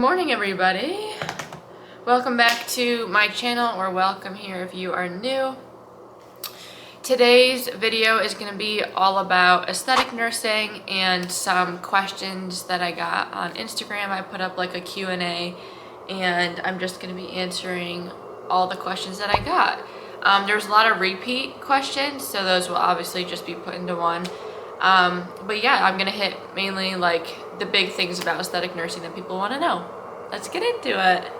Morning everybody, welcome back to my channel, or welcome here if you are new. Today's video is going to be all about aesthetic nursing and some questions that I got on Instagram. I put up like a Q&A and I'm just going to be answering all the questions that I got. There's a lot of repeat questions, so those will obviously just be put into one. But yeah, I'm gonna hit mainly like the big things about aesthetic nursing that people want to know. Let's get into it.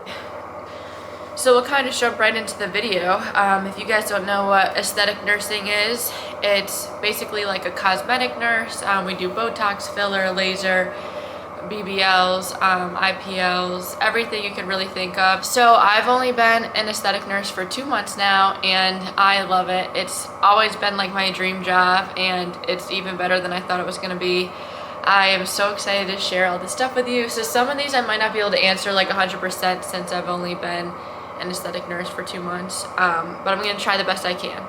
So we'll kind of jump right into the video. If you guys don't know what aesthetic nursing is, it's basically like a cosmetic nurse. We do Botox, filler, laser, BBLs, IPLs, everything you can really think of. So I've only been an aesthetic nurse for 2 months now and I love it. It's always been like my dream job and it's even better than I thought it was going to be. I am so excited to share all this stuff with you. So some of these I might not be able to answer like 100% since I've only been an aesthetic nurse for 2 months, but I'm going to try the best I can.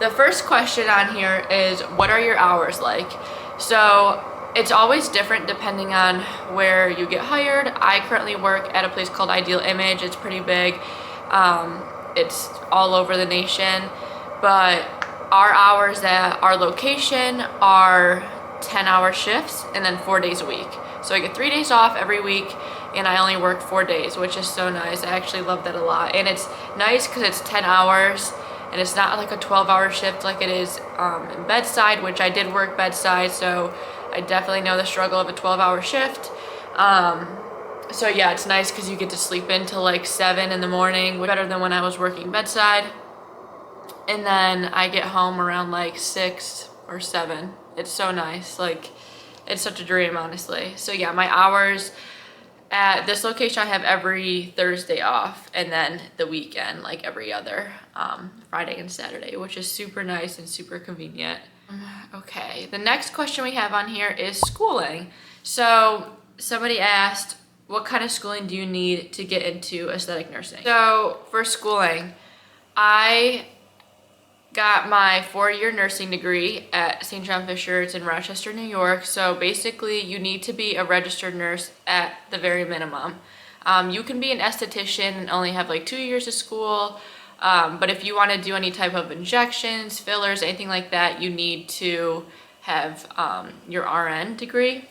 The first question on here is, what are your hours like? So it's always different depending on where you get hired. I currently work at a place called Ideal Image. It's pretty big. It's all over the nation, but our hours at our location are 10-hour shifts and then 4 days a week. So I get 3 days off every week and I only work 4 days, which is so nice. I actually love that a lot. And it's nice because it's 10 hours and it's not like a 12-hour shift like it is in bedside, which I did work bedside, so I definitely know the struggle of a 12-hour shift. So yeah, it's nice because you get to sleep until like 7 in the morning, better than when I was working bedside. And then I get home around like 6 or 7. It's so nice. Like, it's such a dream, honestly. So yeah, my hours at this location, I have every Thursday off, and then the weekend, like every other Friday and Saturday, which is super nice and super convenient. Okay, the next question we have on here is schooling. So somebody asked, what kind of schooling do you need to get into aesthetic nursing? So for schooling, I got my 4-year nursing degree at St. John Fisher. It's in Rochester, New York. So basically you need to be a registered nurse at the very minimum. You can be an esthetician and only have like 2 years of school. But if you want to do any type of injections, fillers, anything like that, you need to have your RN degree.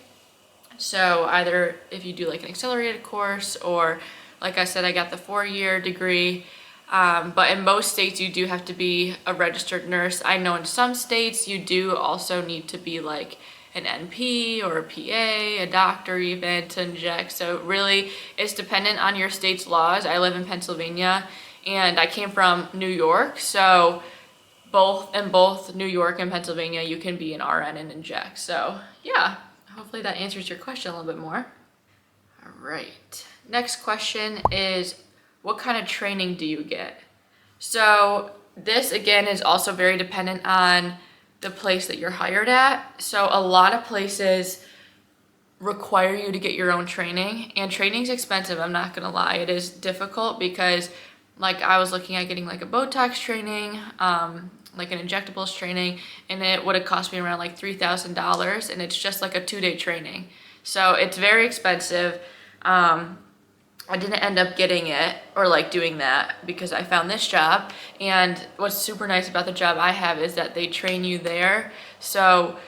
So either if you do like an accelerated course, or like I said, I got the 4-year degree. But in most states you do have to be a registered nurse. I know in some states you do also need to be like an NP or a PA, a doctor even, to inject. So really it's dependent on your state's laws. I live in Pennsylvania and I came from New York, so both New York and Pennsylvania you can be an RN and inject. So yeah, hopefully that answers your question a little bit more. All right, next question is, what kind of training do you get? So this again is also very dependent on the place that you're hired at. So a lot of places require you to get your own training, and training's expensive, I'm not gonna lie. It is difficult because like I was looking at getting like a Botox training, like an injectables training, and it would have cost me around like $3,000, and it's just like a 2-day training. So it's very expensive. I didn't end up getting it or like doing that because I found this job. And what's super nice about the job I have is that they train you there. So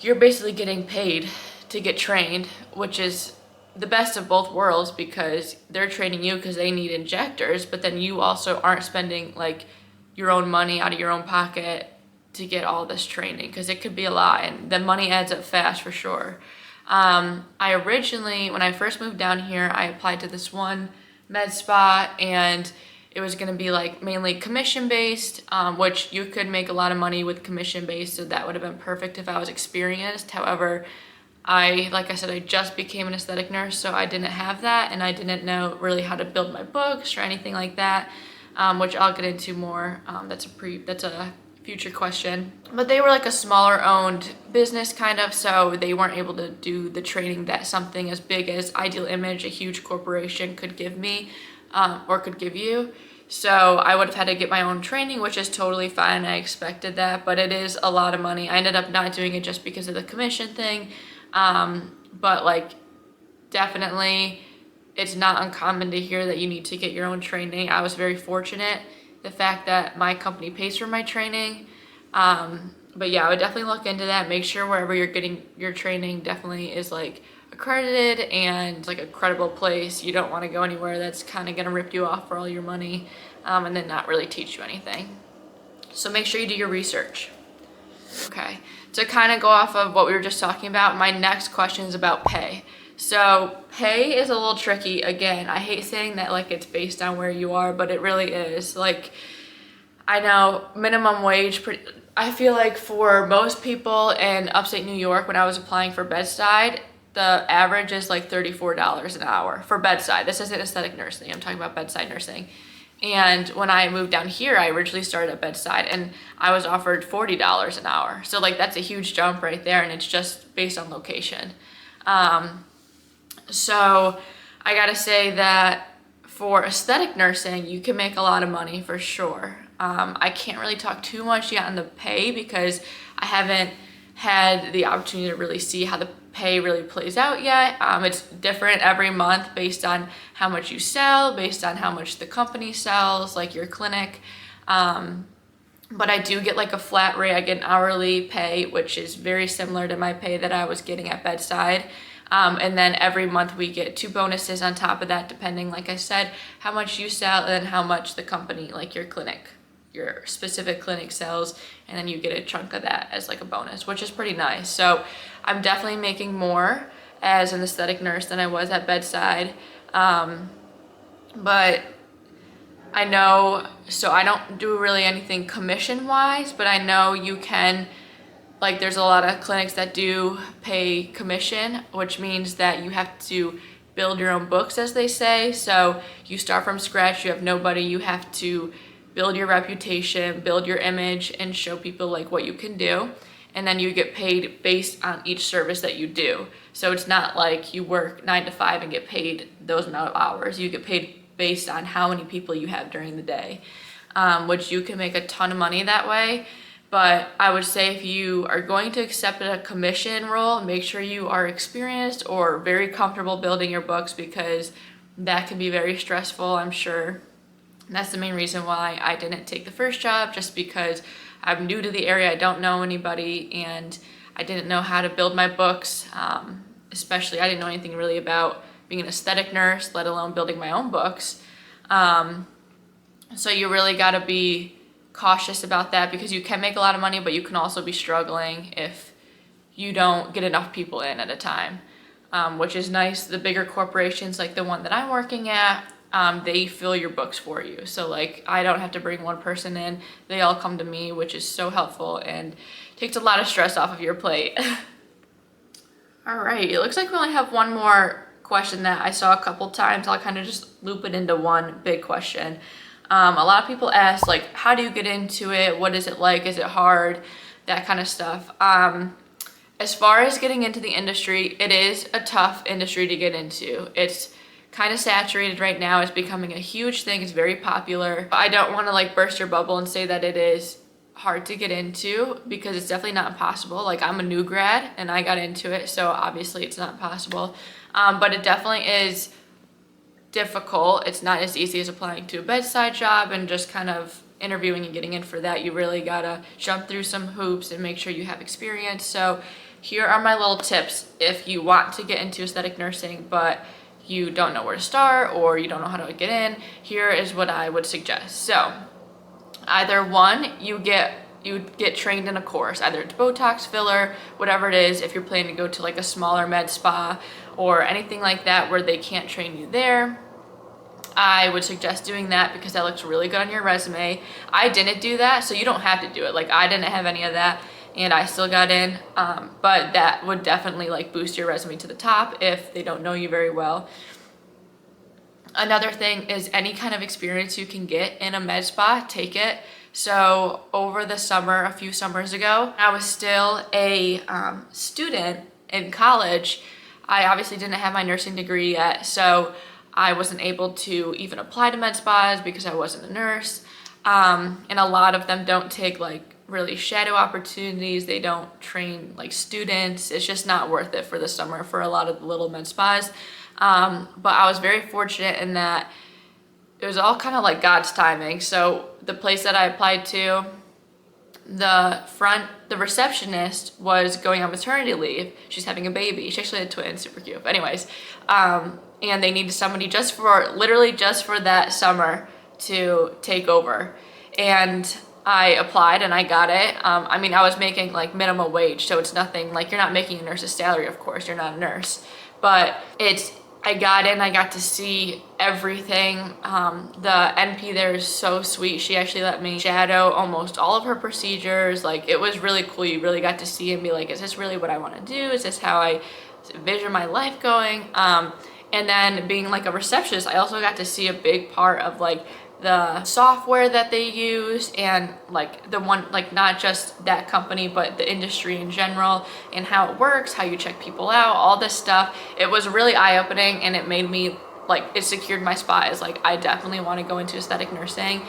you're basically getting paid to get trained, which is the best of both worlds because they're training you because they need injectors, but then you also aren't spending like your own money out of your own pocket to get all this training, because it could be a lot and the money adds up fast for sure. I originally, when I first moved down here, I applied to this one MedSpa, and it was going to be like mainly commission based, which you could make a lot of money with commission based, so that would have been perfect if I was experienced. However, like I said, I just became an aesthetic nurse, so I didn't have that, and I didn't know really how to build my books or anything like that, which I'll get into more. That's a future question. But they were like a smaller owned business kind of, so they weren't able to do the training that something as big as Ideal Image, a huge corporation, could give me or could give you. So I would have had to get my own training, which is totally fine. I expected that, but it is a lot of money. I ended up not doing it just because of the commission thing. But like definitely, it's not uncommon to hear that you need to get your own training. I was very fortunate, the fact that my company pays for my training. But yeah, I would definitely look into that. Make sure wherever you're getting your training definitely is like accredited and like a credible place. You don't want to go anywhere that's kind of going to rip you off for all your money, and then not really teach you anything. So make sure you do your research. Okay, to kind of go off of what we were just talking about, my next question is about pay. So pay is a little tricky. Again, I hate saying that like it's based on where you are, but it really is. Like, I know minimum wage, I feel like for most people in upstate New York, when I was applying for bedside, the average is like $34 an hour for bedside. This isn't aesthetic nursing, I'm talking about bedside nursing. And when I moved down here, I originally started at bedside and I was offered $40 an hour. So like that's a huge jump right there, and it's just based on location. So I gotta say that for aesthetic nursing, you can make a lot of money for sure. I can't really talk too much yet on the pay because I haven't had the opportunity to really see how the pay really plays out yet. It's different every month based on how much you sell, based on how much the company sells, like your clinic. But I do get like a flat rate. I get an hourly pay, which is very similar to my pay that I was getting at bedside. And then every month we get 2 bonuses on top of that, depending, like I said, how much you sell and how much the company, like your clinic, your specific clinic sells, and then you get a chunk of that as like a bonus, which is pretty nice. So I'm definitely making more as an aesthetic nurse than I was at bedside. But I know, so I don't do really anything commission wise, but I know you can, like there's a lot of clinics that do pay commission, which means that you have to build your own books, as they say. So you start from scratch, you have nobody, you have to build your reputation, build your image, and show people like what you can do. And then you get paid based on each service that you do. So it's not like you work 9 to 5 and get paid those amount of hours. You get paid based on how many people you have during the day, which you can make a ton of money that way. But I would say if you are going to accept a commission role, make sure you are experienced or very comfortable building your books, because that can be very stressful, I'm sure. And that's the main reason why I didn't take the first job, just because I'm new to the area, I don't know anybody, and I didn't know how to build my books. Especially, I didn't know anything really about being an aesthetic nurse, let alone building my own books. So you really gotta be cautious about that, because you can make a lot of money, but you can also be struggling if you don't get enough people in at a time, which is nice. The bigger corporations, like the one that I'm working at, they fill your books for you. So like I don't have to bring one person in, they all come to me, which is so helpful and takes a lot of stress off of your plate. All right, it looks like we only have one more question that I saw a couple times. I'll kind of just loop it into one big question. A lot of people ask, like, how do you get into it? What is it like? Is it hard? That kind of stuff. As far as getting into the industry, it is a tough industry to get into. It's kind of saturated right now. It's becoming a huge thing. It's very popular. I don't want to like burst your bubble and say that it is hard to get into, because it's definitely not impossible. Like, I'm a new grad and I got into it, so obviously it's not possible. But it definitely is difficult. It's not as easy as applying to a bedside job and just kind of interviewing and getting in for that. You really gotta jump through some hoops and make sure you have experience. So here are my little tips if you want to get into aesthetic nursing but you don't know where to start or you don't know how to get in. Here is what I would suggest. So either one, you get trained in a course, either it's Botox, filler, whatever it is. If you're planning to go to like a smaller med spa or anything like that where they can't train you there, I would suggest doing that, because that looks really good on your resume. I didn't do that, so you don't have to do it. Like, I didn't have any of that and I still got in, but that would definitely like boost your resume to the top if they don't know you very well. Another thing is any kind of experience you can get in a med spa, take it. So over the summer, a few summers ago, I was still a student in college. I obviously didn't have my nursing degree yet, so I wasn't able to even apply to med spas because I wasn't a nurse. And a lot of them don't take like really shadow opportunities. They don't train like students. It's just not worth it for the summer for a lot of the little med spas. But I was very fortunate in that it was all kind of like God's timing. So the place that I applied to, the receptionist was going on maternity leave. She's having a baby. She actually had twins, super cute. But anyways, and they needed somebody literally just for that summer to take over. And I applied and I got it. I mean, I was making like minimum wage, so it's nothing, like you're not making a nurse's salary, of course, you're not a nurse. But I got in, I got to see everything. The NP there is so sweet. She actually let me shadow almost all of her procedures. Like, it was really cool. You really got to see and be like, is this really what I want to do? Is this how I envision my life going? And then being like a receptionist, I also got to see a big part of like the software that they use, and like the one, like not just that company, but the industry in general, and how it works, how you check people out, all this stuff. It was really eye-opening, and it made me like, it secured my spot as like, I definitely want to go into aesthetic nursing.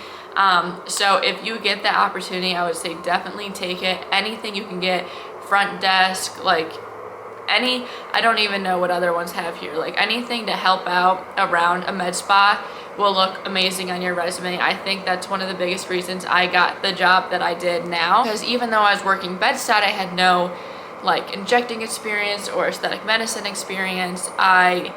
So if you get the opportunity, I would say definitely take it. Anything you can get, front desk, like I don't even know what other ones have here, like anything to help out around a med spa will look amazing on your resume. I think that's one of the biggest reasons I got the job that I did now, because even though I was working bedside, I had no like injecting experience or aesthetic medicine experience. I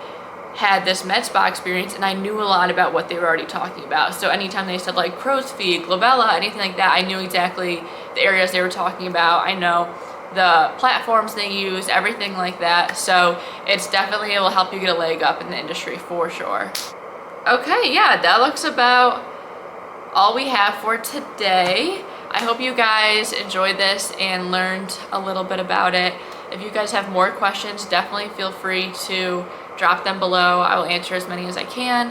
had this med spa experience, and I knew a lot about what they were already talking about. So anytime they said like crow's feet, glabella, anything like that, I knew exactly the areas they were talking about. I know the platforms they use, everything like that. So it's definitely, it will help you get a leg up in the industry for sure. Okay, yeah, that looks about all we have for today. I hope you guys enjoyed this and learned a little bit about it. If you guys have more questions, definitely feel free to drop them below. I will answer as many as I can.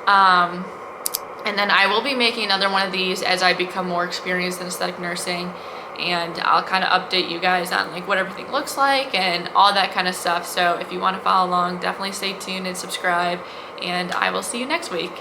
And then I will be making another one of these as I become more experienced in aesthetic nursing, and I'll kind of update you guys on like what everything looks like and all that kind of stuff. So if you want to follow along, definitely stay tuned and subscribe, and I will see you next week.